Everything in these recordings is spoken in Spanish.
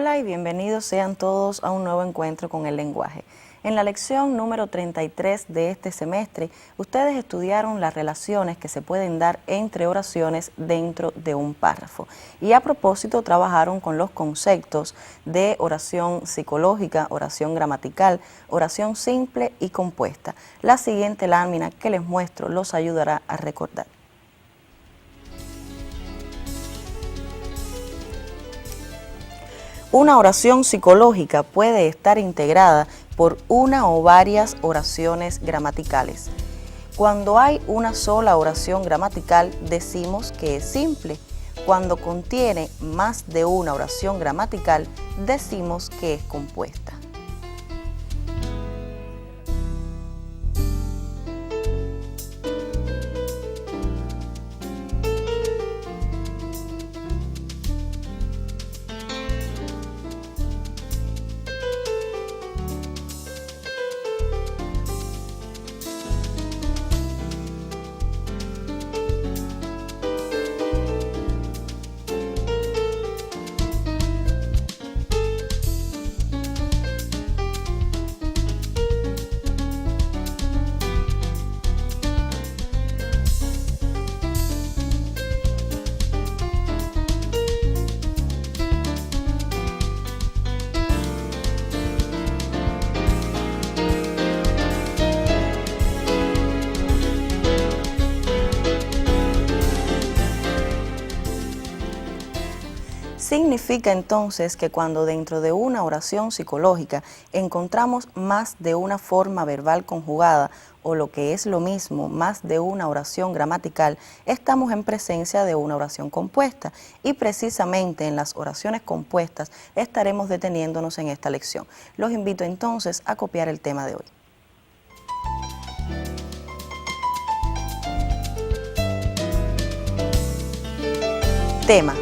Hola y bienvenidos sean todos a un nuevo encuentro con el lenguaje. En la lección número 33 de este semestre, ustedes estudiaron las relaciones que se pueden dar entre oraciones dentro de un párrafo. Y a propósito, trabajaron con los conceptos de oración psicológica, oración gramatical, oración simple y compuesta. La siguiente lámina que les muestro los ayudará a recordar. Una oración psicológica puede estar integrada por una o varias oraciones gramaticales. Cuando hay una sola oración gramatical, decimos que es simple. Cuando contiene más de una oración gramatical, decimos que es compuesta. Significa entonces que cuando dentro de una oración psicológica encontramos más de una forma verbal conjugada o lo que es lo mismo, más de una oración gramatical, estamos en presencia de una oración compuesta y precisamente en las oraciones compuestas estaremos deteniéndonos en esta lección. Los invito entonces a copiar el tema de hoy. Tema: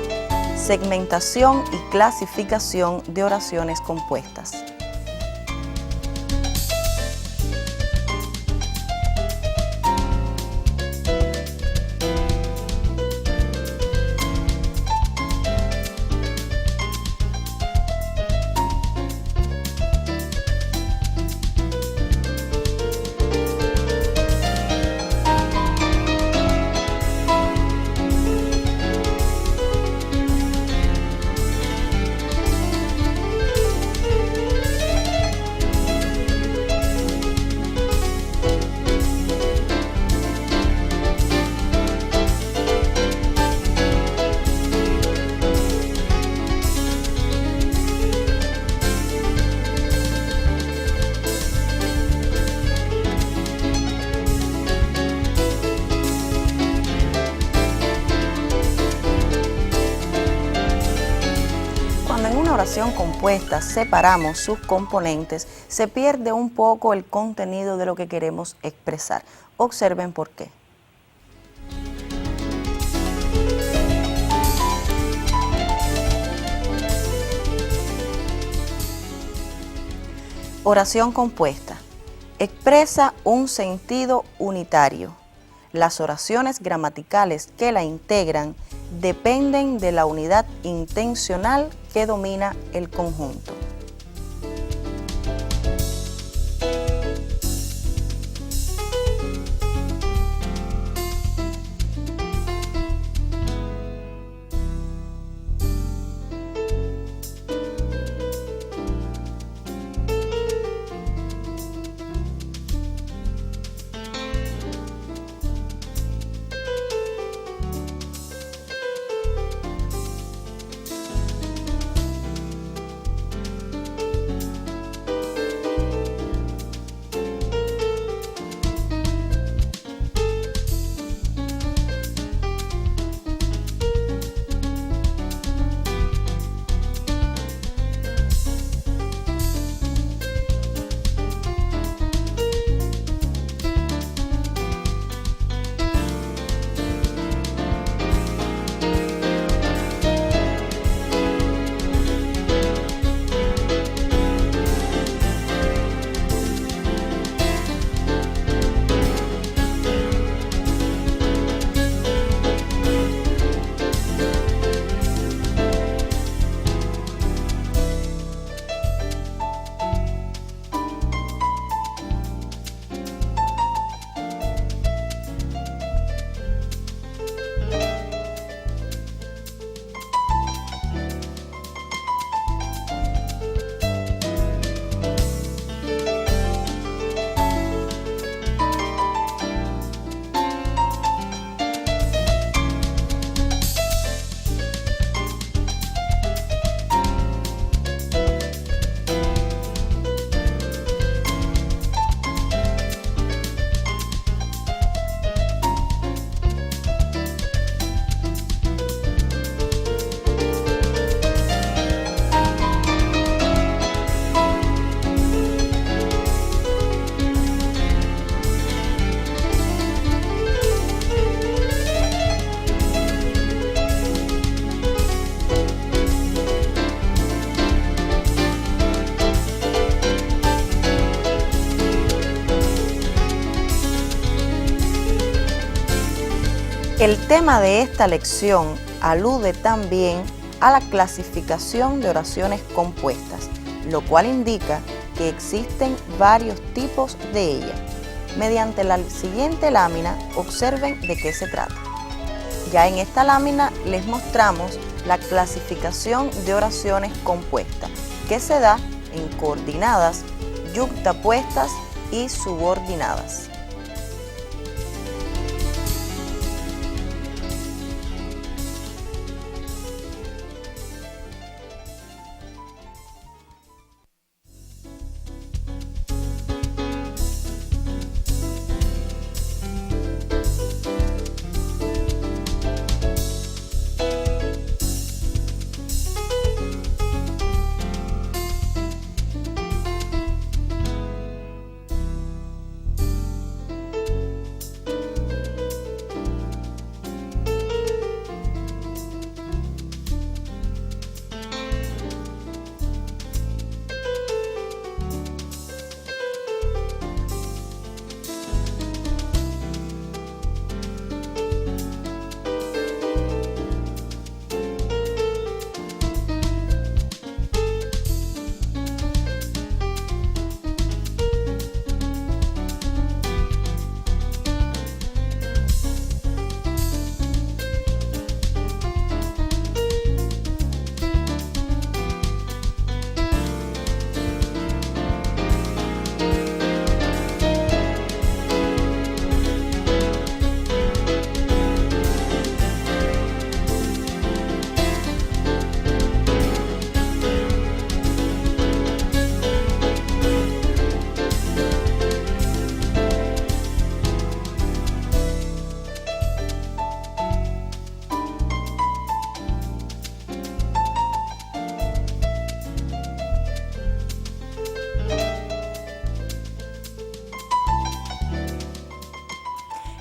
segmentación y clasificación de oraciones compuestas. Oración compuesta separamos sus componentes, se pierde un poco el contenido de lo que queremos expresar. Observen por qué. Oración compuesta expresa un sentido unitario. Las oraciones gramaticales que la integran dependen de la unidad intencional que domina el conjunto. El tema de esta lección alude también a la clasificación de oraciones compuestas, lo cual indica que existen varios tipos de ellas. Mediante la siguiente lámina, observen de qué se trata. Ya en esta lámina les mostramos la clasificación de oraciones compuestas, que se da en coordinadas, yuxtapuestas y subordinadas.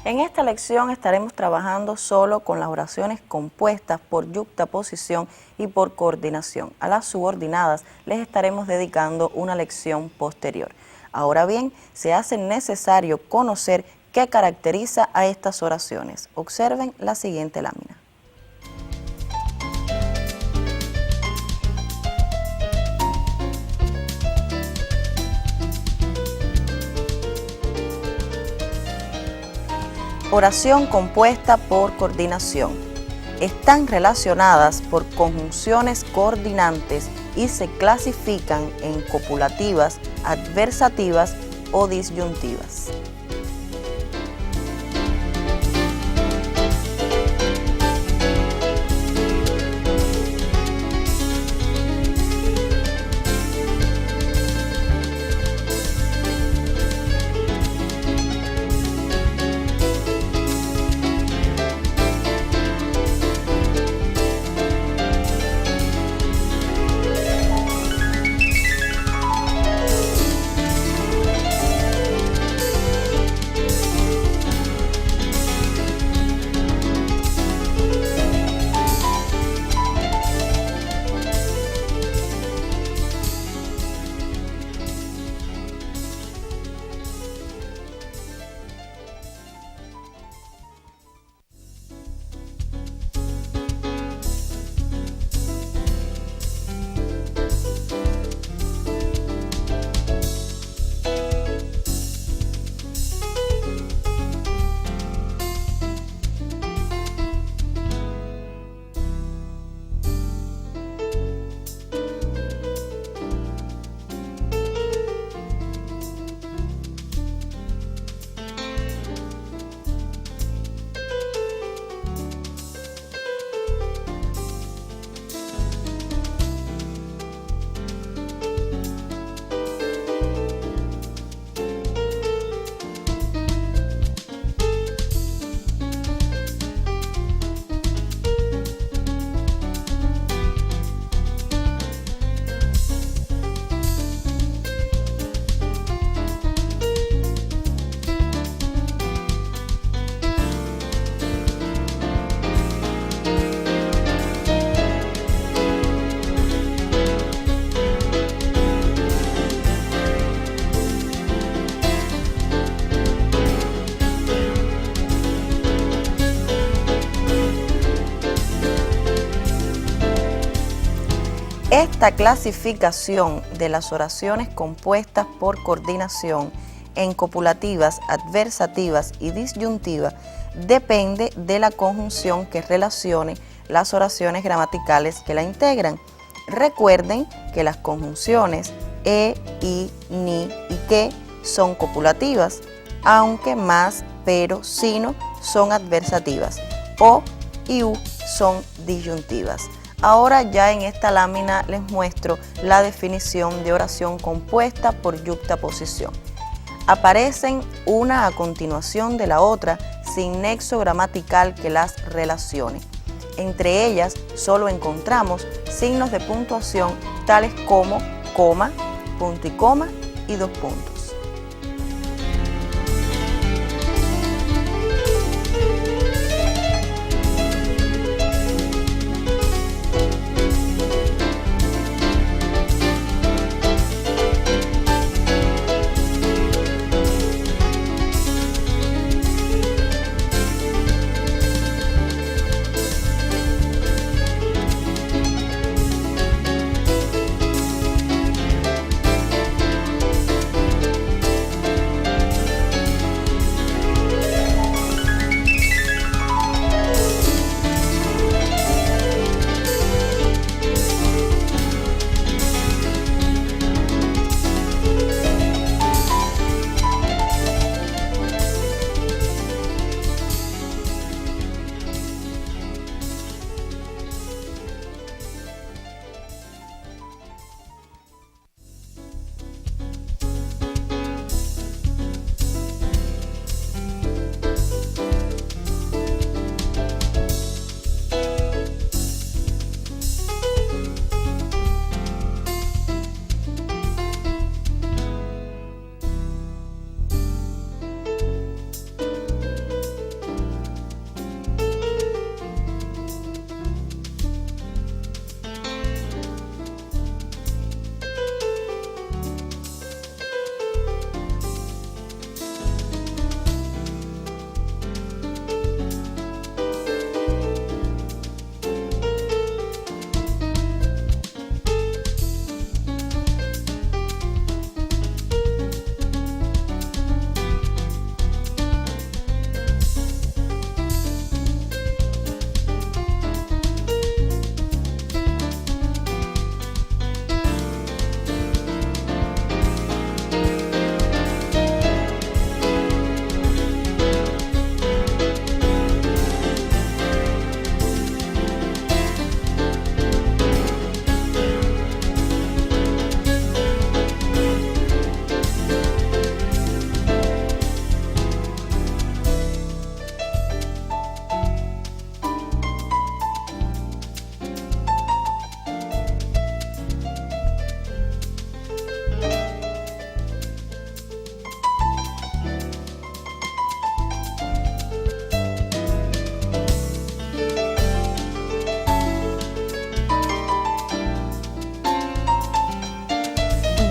En esta lección estaremos trabajando solo con las oraciones compuestas por yuxtaposición y por coordinación. A las subordinadas les estaremos dedicando una lección posterior. Ahora bien, se hace necesario conocer qué caracteriza a estas oraciones. Observen la siguiente lámina. Oración compuesta por coordinación. Están relacionadas por conjunciones coordinantes y se clasifican en copulativas, adversativas o disyuntivas. Esta clasificación de las oraciones compuestas por coordinación en copulativas, adversativas y disyuntivas depende de la conjunción que relacione las oraciones gramaticales que la integran. Recuerden que las conjunciones e, i, ni y que son copulativas, aunque más, pero, sino son adversativas. O y u son disyuntivas. Ahora ya en esta lámina les muestro la definición de oración compuesta por yuxtaposición. Aparecen una a continuación de la otra sin nexo gramatical que las relacione. Entre ellas solo encontramos signos de puntuación tales como coma, punto y coma y dos puntos.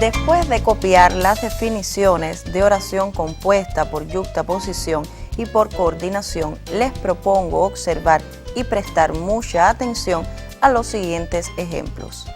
Después de copiar las definiciones de oración compuesta por yuxtaposición y por coordinación, les propongo observar y prestar mucha atención a los siguientes ejemplos.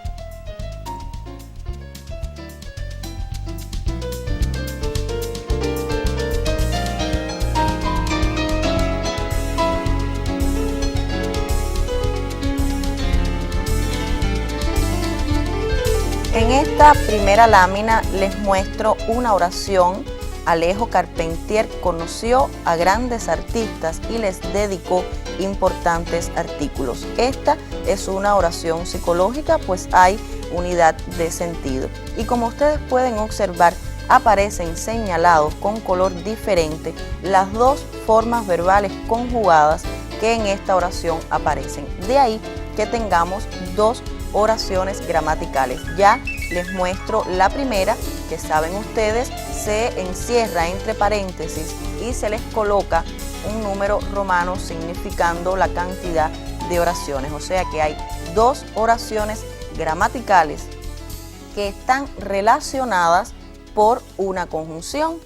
En esta primera lámina les muestro una oración. Alejo Carpentier conoció a grandes artistas y les dedicó importantes artículos. Esta es una oración psicológica, pues hay unidad de sentido. Y como ustedes pueden observar, aparecen señalados con color diferente las dos formas verbales conjugadas que en esta oración aparecen. De ahí que tengamos dos oraciones gramaticales. Ya les muestro la primera, que saben ustedes, se encierra entre paréntesis y se les coloca un número romano significando la cantidad de oraciones. O sea que hay dos oraciones gramaticales que están relacionadas por una conjunción.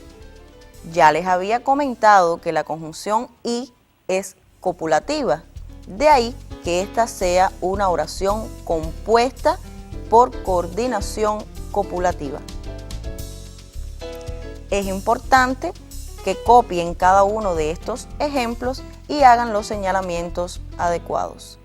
Ya les había comentado que la conjunción y es copulativa. De ahí que esta sea una oración compuesta por coordinación copulativa. Es importante que copien cada uno de estos ejemplos y hagan los señalamientos adecuados.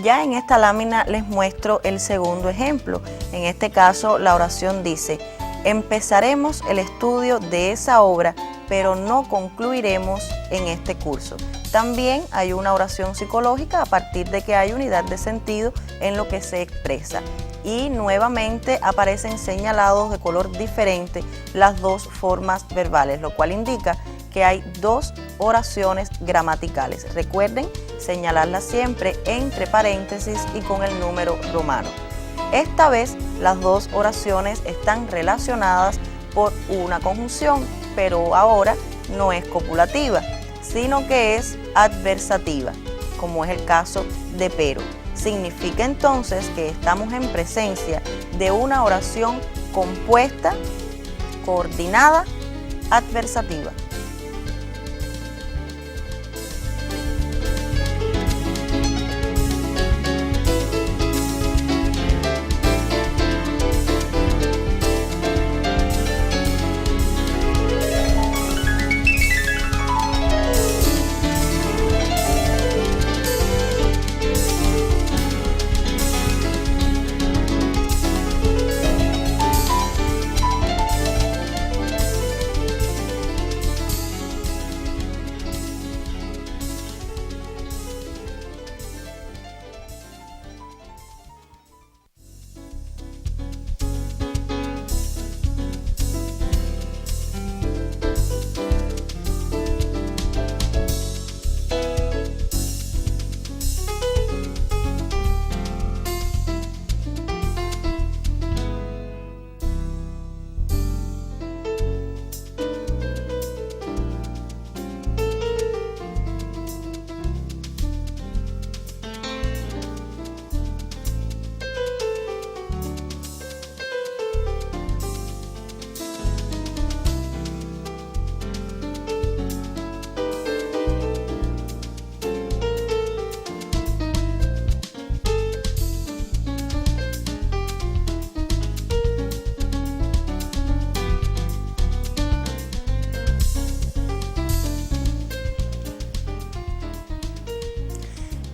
Ya en esta lámina les muestro el segundo ejemplo. En este caso la oración dice: empezaremos el estudio de esa obra, pero no concluiremos en este curso. También hay una oración psicológica a partir de que hay unidad de sentido en lo que se expresa. Y nuevamente aparecen señalados de color diferente las dos formas verbales, lo cual indica que hay dos oraciones gramaticales. Recuerden señalarlas siempre entre paréntesis y con el número romano. Esta vez las dos oraciones están relacionadas por una conjunción, pero ahora no es copulativa, sino que es adversativa, como es el caso de pero. Significa entonces que estamos en presencia de una oración compuesta, coordinada, adversativa.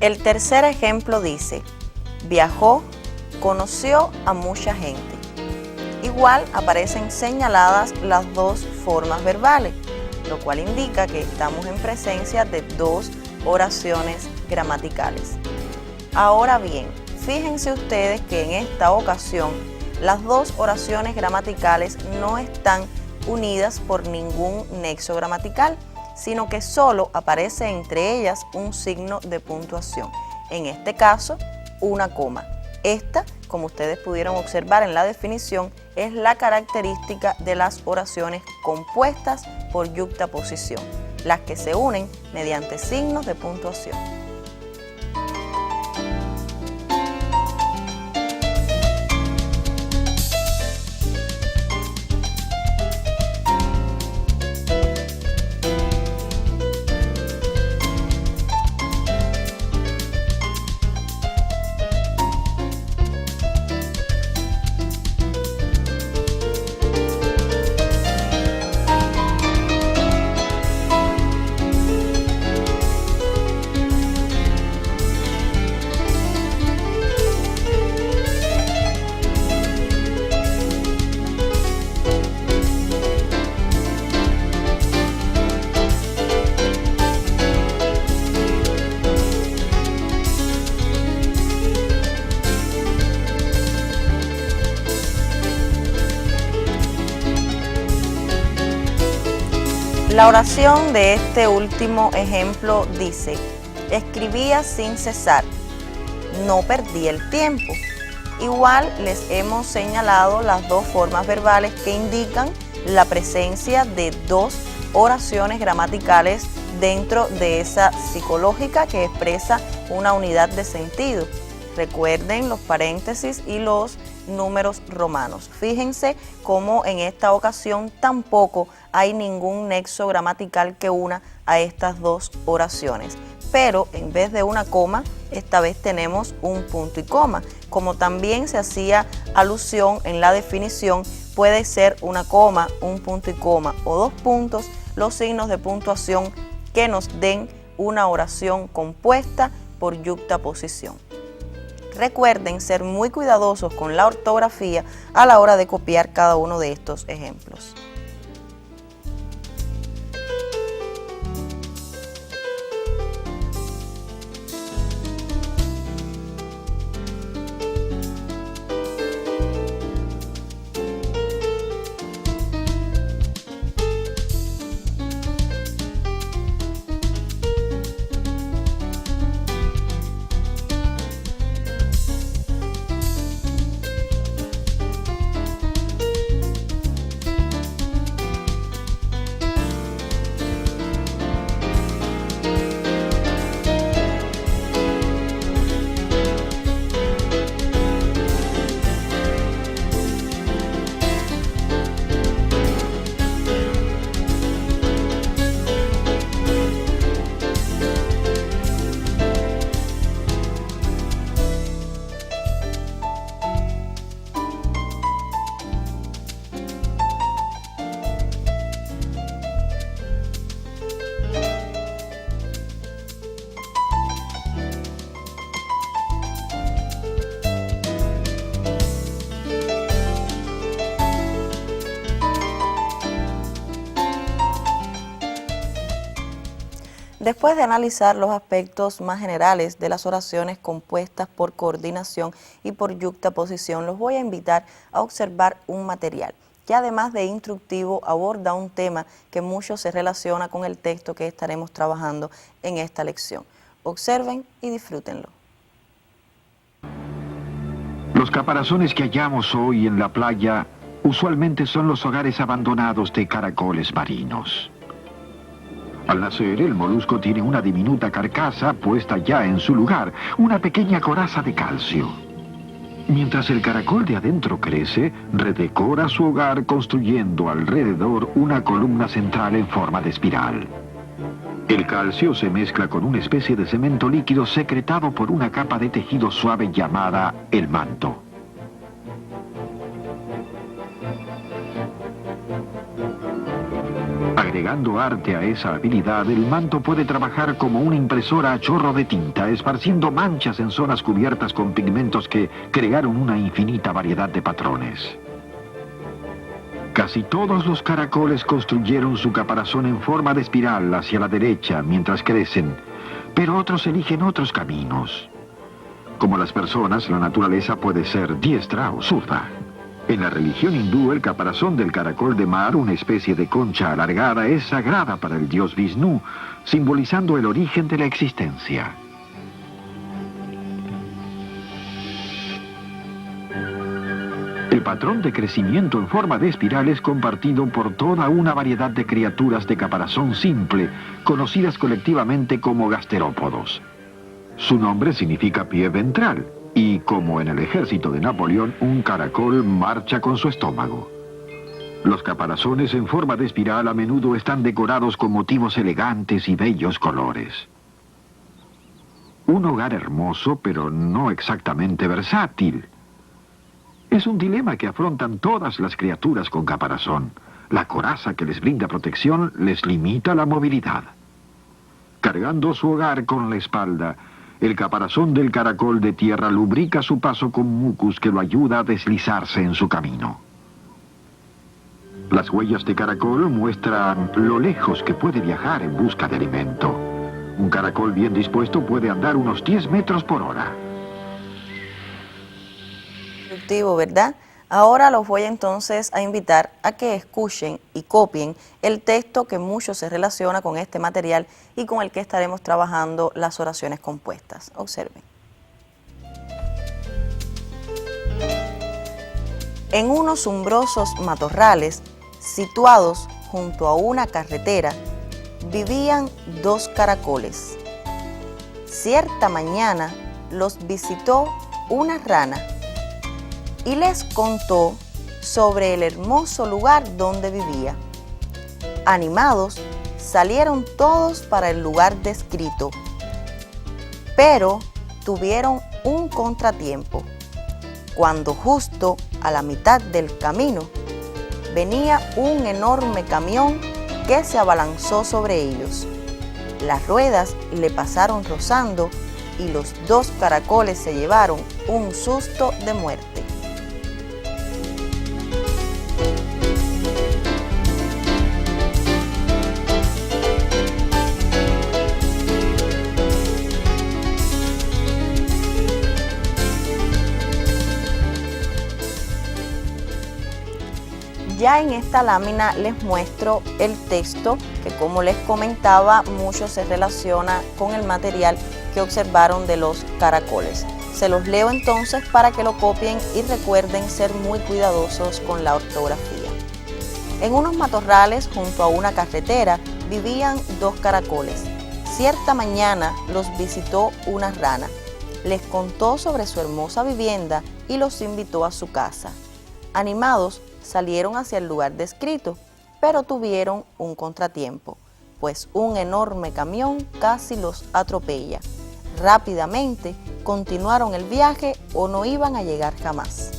El tercer ejemplo dice: viajó, conoció a mucha gente. Igual aparecen señaladas las dos formas verbales, lo cual indica que estamos en presencia de dos oraciones gramaticales. Ahora bien, fíjense ustedes que en esta ocasión las dos oraciones gramaticales no están unidas por ningún nexo gramatical, sino que solo aparece entre ellas un signo de puntuación, en este caso una coma. Esta, como ustedes pudieron observar en la definición, es la característica de las oraciones compuestas por yuxtaposición, las que se unen mediante signos de puntuación. La oración de este último ejemplo dice: escribía sin cesar, no perdí el tiempo. Igual les hemos señalado las dos formas verbales que indican la presencia de dos oraciones gramaticales dentro de esa psicológica que expresa una unidad de sentido. Recuerden los paréntesis y los números romanos. Fíjense cómo en esta ocasión tampoco hay ningún nexo gramatical que una a estas dos oraciones. Pero en vez de una coma, esta vez tenemos un punto y coma. Como también se hacía alusión en la definición, puede ser una coma, un punto y coma o dos puntos los signos de puntuación que nos den una oración compuesta por yuxtaposición. Recuerden ser muy cuidadosos con la ortografía a la hora de copiar cada uno de estos ejemplos. Después de analizar los aspectos más generales de las oraciones compuestas por coordinación y por yuxtaposición, los voy a invitar a observar un material que además de instructivo aborda un tema que mucho se relaciona con el texto que estaremos trabajando en esta lección. Observen y disfrútenlo. Los caparazones que hallamos hoy en la playa usualmente son los hogares abandonados de caracoles marinos. Al nacer, el molusco tiene una diminuta carcasa puesta ya en su lugar, una pequeña coraza de calcio. Mientras el caracol de adentro crece, redecora su hogar construyendo alrededor una columna central en forma de espiral. El calcio se mezcla con una especie de cemento líquido secretado por una capa de tejido suave llamada el manto. Agregando arte a esa habilidad, el manto puede trabajar como una impresora a chorro de tinta, esparciendo manchas en zonas cubiertas con pigmentos que crearon una infinita variedad de patrones. Casi todos los caracoles construyeron su caparazón en forma de espiral hacia la derecha mientras crecen, pero otros eligen otros caminos. Como las personas, la naturaleza puede ser diestra o zurda. En la religión hindú, el caparazón del caracol de mar, una especie de concha alargada, es sagrada para el dios Vishnu, simbolizando el origen de la existencia. El patrón de crecimiento en forma de espiral es compartido por toda una variedad de criaturas de caparazón simple, conocidas colectivamente como gasterópodos. Su nombre significa pie ventral. Y como en el ejército de Napoleón, un caracol marcha con su estómago. Los caparazones en forma de espiral a menudo están decorados con motivos elegantes y bellos colores. Un hogar hermoso, pero no exactamente versátil. Es un dilema que afrontan todas las criaturas con caparazón. La coraza que les brinda protección les limita la movilidad. Cargando su hogar con la espalda, el caparazón del caracol de tierra lubrica su paso con mucus que lo ayuda a deslizarse en su camino. Las huellas de caracol muestran lo lejos que puede viajar en busca de alimento. Un caracol bien dispuesto puede andar unos 10 metros por hora. Instructivo, ¿verdad? Ahora los voy entonces a invitar a que escuchen y copien el texto que mucho se relaciona con este material y con el que estaremos trabajando las oraciones compuestas. Observen. En unos umbrosos matorrales situados junto a una carretera vivían dos caracoles. Cierta mañana los visitó una rana y les contó sobre el hermoso lugar donde vivía. Animados, salieron todos para el lugar descrito, pero tuvieron un contratiempo. Cuando justo a la mitad del camino venía un enorme camión que se abalanzó sobre ellos. Las ruedas le pasaron rozando y los dos caracoles se llevaron un susto de muerte. Ya en esta lámina les muestro el texto que, como les comentaba, mucho se relaciona con el material que observaron de los caracoles. Se los leo entonces para que lo copien y recuerden ser muy cuidadosos con la ortografía. En unos matorrales junto a una carretera vivían dos caracoles. Cierta mañana los visitó una rana. Les contó sobre su hermosa vivienda y los invitó a su casa. Animados, salieron hacia el lugar descrito, pero tuvieron un contratiempo, pues un enorme camión casi los atropella. Rápidamente continuaron el viaje o no iban a llegar jamás.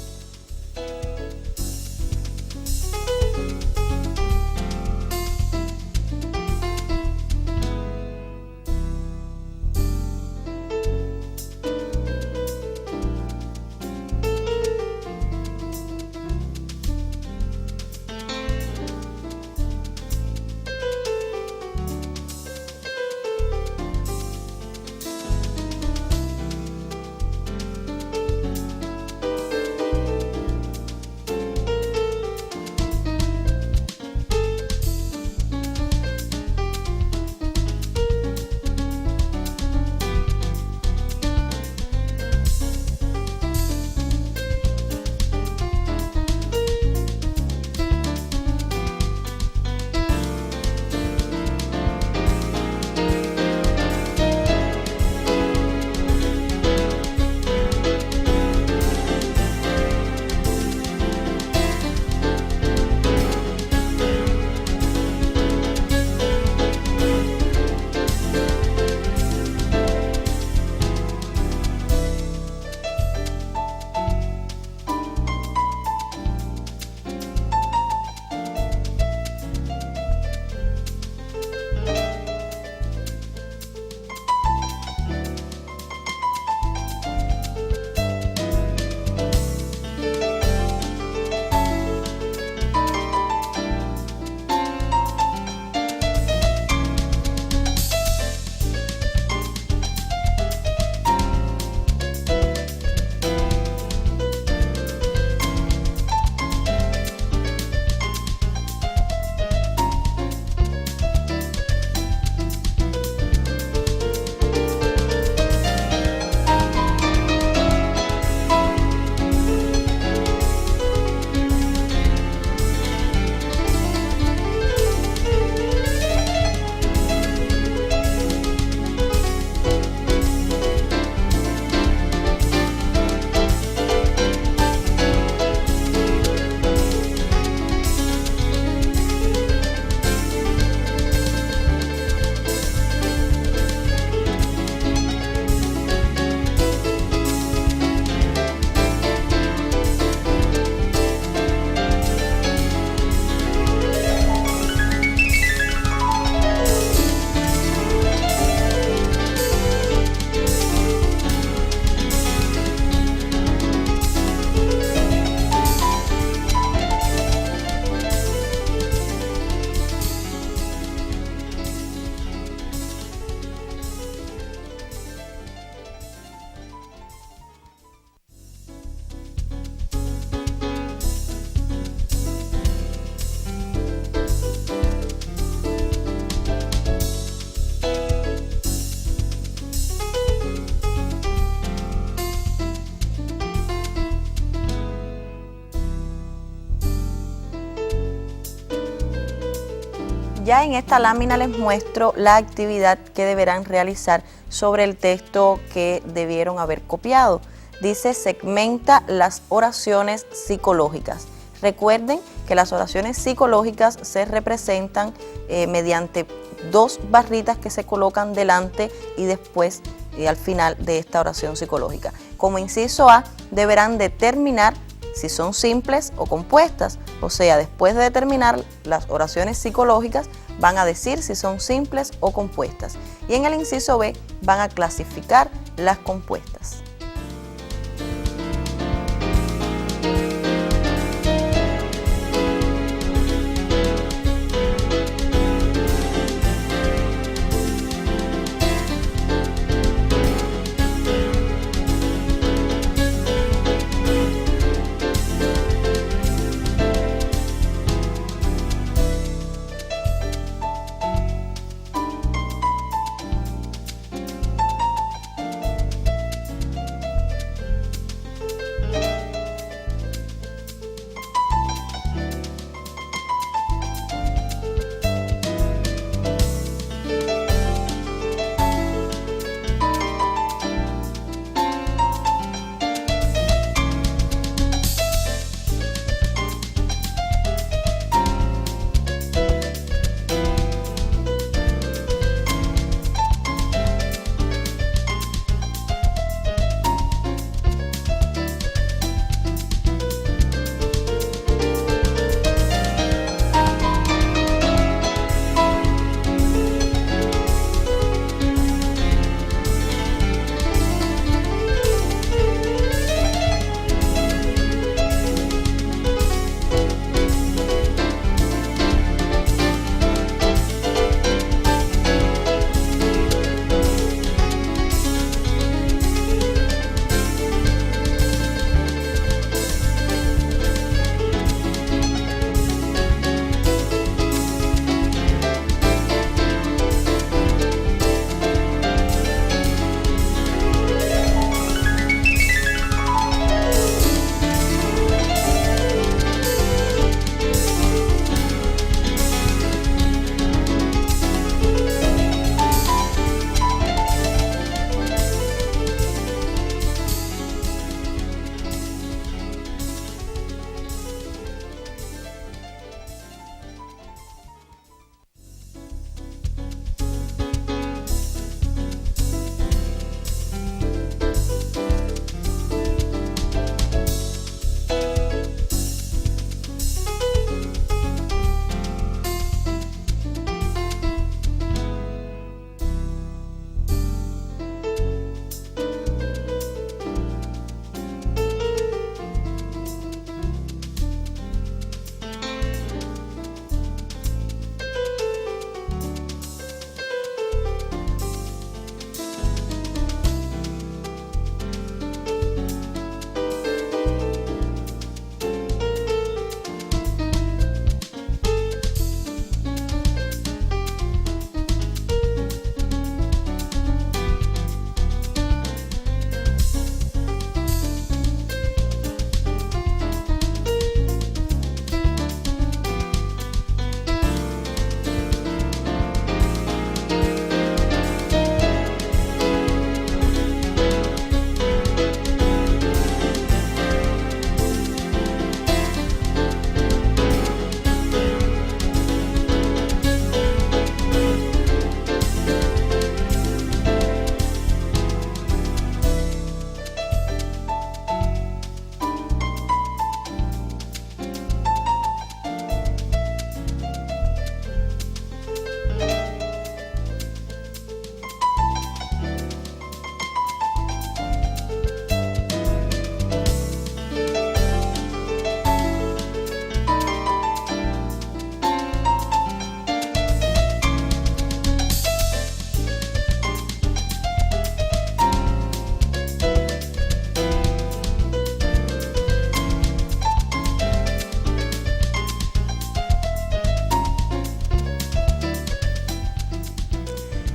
Ya en esta lámina les muestro la actividad que deberán realizar sobre el texto que debieron haber copiado. Dice: segmenta las oraciones psicológicas. Recuerden que las oraciones psicológicas se representan mediante dos barritas que se colocan delante y después al final de esta oración psicológica. Como inciso A, deberán determinar si son simples o compuestas, o sea, después de determinar las oraciones psicológicas, van a decir si son simples o compuestas. Y en el inciso B, van a clasificar las compuestas.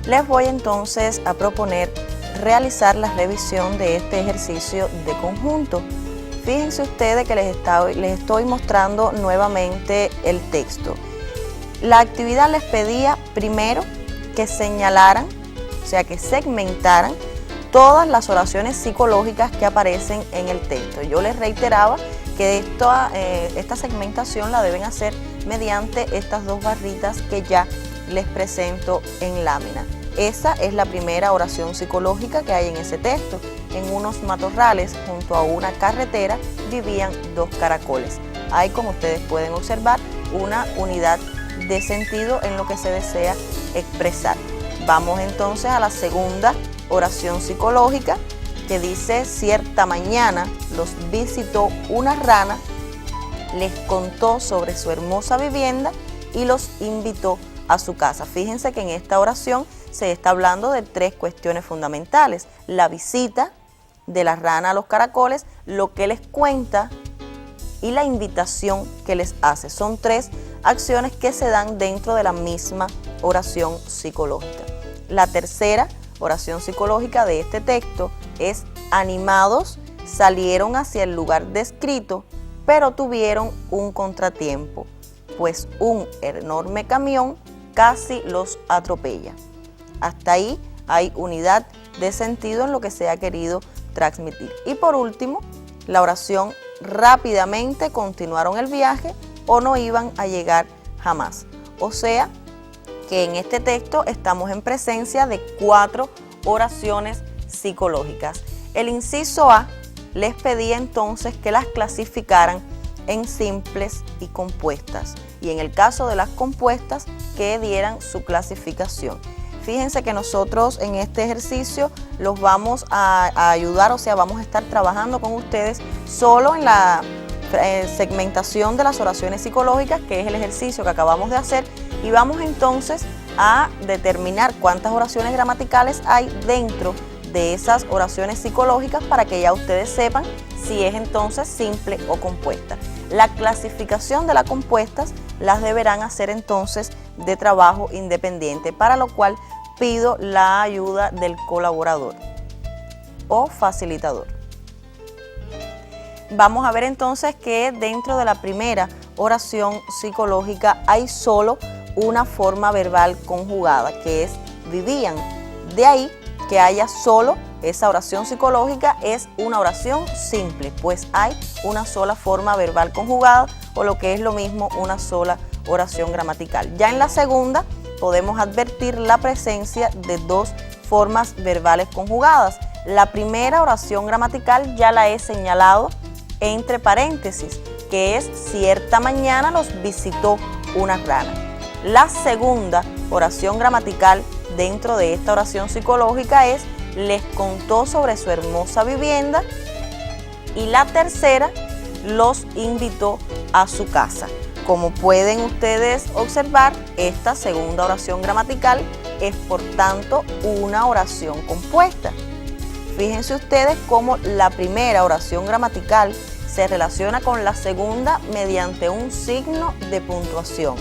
Les voy entonces a proponer realizar la revisión de este ejercicio de conjunto. Fíjense ustedes que les estoy mostrando nuevamente el texto. La actividad les pedía primero que señalaran, o sea, que segmentaran todas las oraciones psicológicas que aparecen en el texto. Yo les reiteraba que esta segmentación la deben hacer mediante estas dos barritas que ya les presento en lámina. Esa es la primera oración psicológica que hay en ese texto. En unos matorrales junto a una carretera vivían dos caracoles. Hay, como ustedes pueden observar, una unidad de sentido en lo que se desea expresar. Vamos entonces a la segunda oración psicológica, que dice: cierta mañana los visitó una rana, les contó sobre su hermosa vivienda y los invitó a su casa. Fíjense que en esta oración se está hablando de tres cuestiones fundamentales: la visita de la rana a los caracoles, lo que les cuenta y la invitación que les hace. Son tres acciones que se dan dentro de la misma oración psicológica. La tercera oración psicológica de este texto es: animados salieron hacia el lugar descrito, pero tuvieron un contratiempo, pues un enorme camión casi los atropella. Hasta ahí hay unidad de sentido en lo que se ha querido transmitir. Y por último, la oración: rápidamente continuaron el viaje o no iban a llegar jamás. O sea, que en este texto estamos en presencia de 4 oraciones psicológicas. El inciso A les pedía entonces que las clasificaran en simples y compuestas, y en el caso de las compuestas, que dieran su clasificación. Fíjense que nosotros en este ejercicio los vamos a ayudar, o sea, vamos a estar trabajando con ustedes solo en la segmentación de las oraciones psicológicas, que es el ejercicio que acabamos de hacer, y vamos entonces a determinar cuántas oraciones gramaticales hay dentro de esas oraciones psicológicas para que ya ustedes sepan si es entonces simple o compuesta. La clasificación de las compuestas las deberán hacer entonces de trabajo independiente, para lo cual pido la ayuda del colaborador o facilitador. Vamos a ver entonces que dentro de la primera oración psicológica hay solo una forma verbal conjugada, que es vivían. De ahí que haya solo esa oración psicológica, es una oración simple, pues hay una sola forma verbal conjugada, o lo que es lo mismo, una sola oración gramatical. Ya en la segunda podemos advertir la presencia de dos formas verbales conjugadas. La primera oración gramatical ya la he señalado entre paréntesis, que es: cierta mañana los visitó una rana. La segunda oración gramatical dentro de esta oración psicológica es: les contó sobre su hermosa vivienda. Y la tercera: los invitó a su casa. Como pueden ustedes observar, esta segunda oración gramatical es por tanto una oración compuesta. Fíjense ustedes cómo la primera oración gramatical se relaciona con la segunda mediante un signo de puntuación,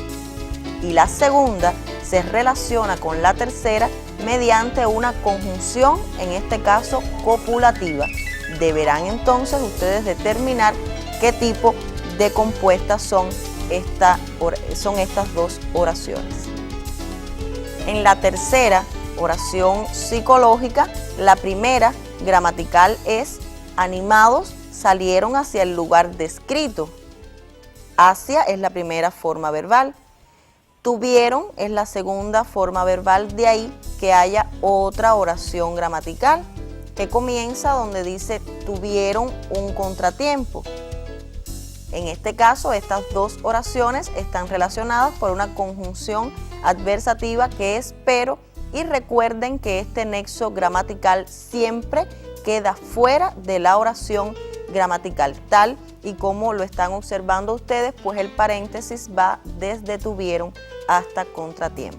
y la segunda se relaciona con la tercera mediante una conjunción, en este caso copulativa. Deberán entonces ustedes determinar qué tipo de compuestas son estas dos oraciones. En la tercera oración psicológica, la primera gramatical es: animados salieron hacia el lugar descrito. Hacia es la primera forma verbal. Tuvieron es la segunda forma verbal, de ahí que haya otra oración gramatical que comienza donde dice: tuvieron un contratiempo. En este caso, estas dos oraciones están relacionadas por una conjunción adversativa que es pero, y recuerden que este nexo gramatical siempre queda fuera de la oración gramatical, tal y como lo están observando ustedes, pues el paréntesis va desde tuvieron hasta contratiempo.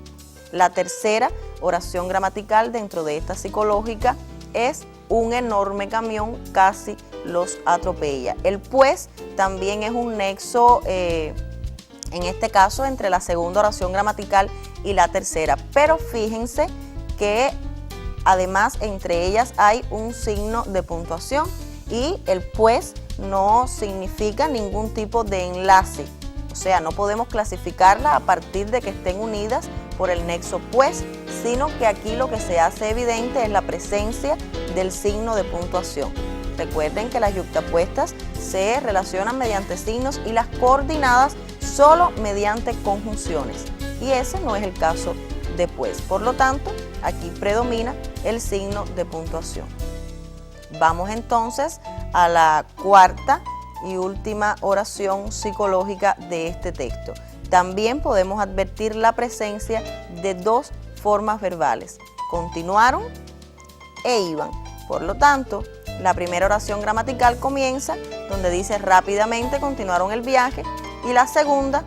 La tercera oración gramatical dentro de esta psicológica es: un enorme camión casi los atropella. El pues también es un nexo, en este caso, entre la segunda oración gramatical y la tercera, pero fíjense que además entre ellas hay un signo de puntuación, y el pues no significa ningún tipo de enlace, o sea, no podemos clasificarla a partir de que estén unidas por el nexo pues, sino que aquí lo que se hace evidente es la presencia del signo de puntuación. Recuerden que las yuxtapuestas se relacionan mediante signos y las coordinadas solo mediante conjunciones. Y ese no es el caso de pues. Por lo tanto, aquí predomina el signo de puntuación. Vamos entonces a la cuarta y última oración psicológica de este texto. También podemos advertir la presencia de dos formas verbales: continuaron e iban. Por lo tanto, la primera oración gramatical comienza donde dice rápidamente continuaron el viaje, y la segunda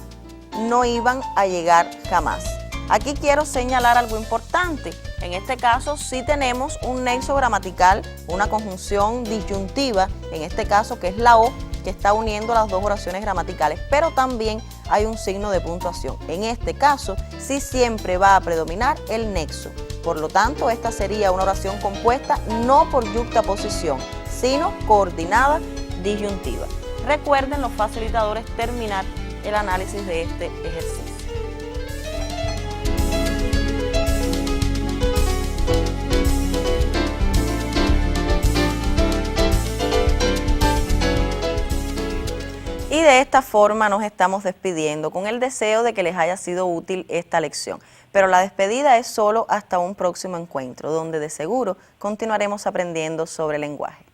no iban a llegar jamás. Aquí quiero señalar algo importante. En este caso sí tenemos un nexo gramatical, una conjunción disyuntiva, en este caso que es la O, que está uniendo las dos oraciones gramaticales, pero también hay un signo de puntuación. En este caso sí siempre va a predominar el nexo. Por lo tanto, esta sería una oración compuesta no por yuxtaposición, sino coordinada disyuntiva. Recuerden los facilitadores terminar el análisis de este ejercicio. Y de esta forma nos estamos despidiendo con el deseo de que les haya sido útil esta lección. Pero la despedida es solo hasta un próximo encuentro, donde de seguro continuaremos aprendiendo sobre lenguaje.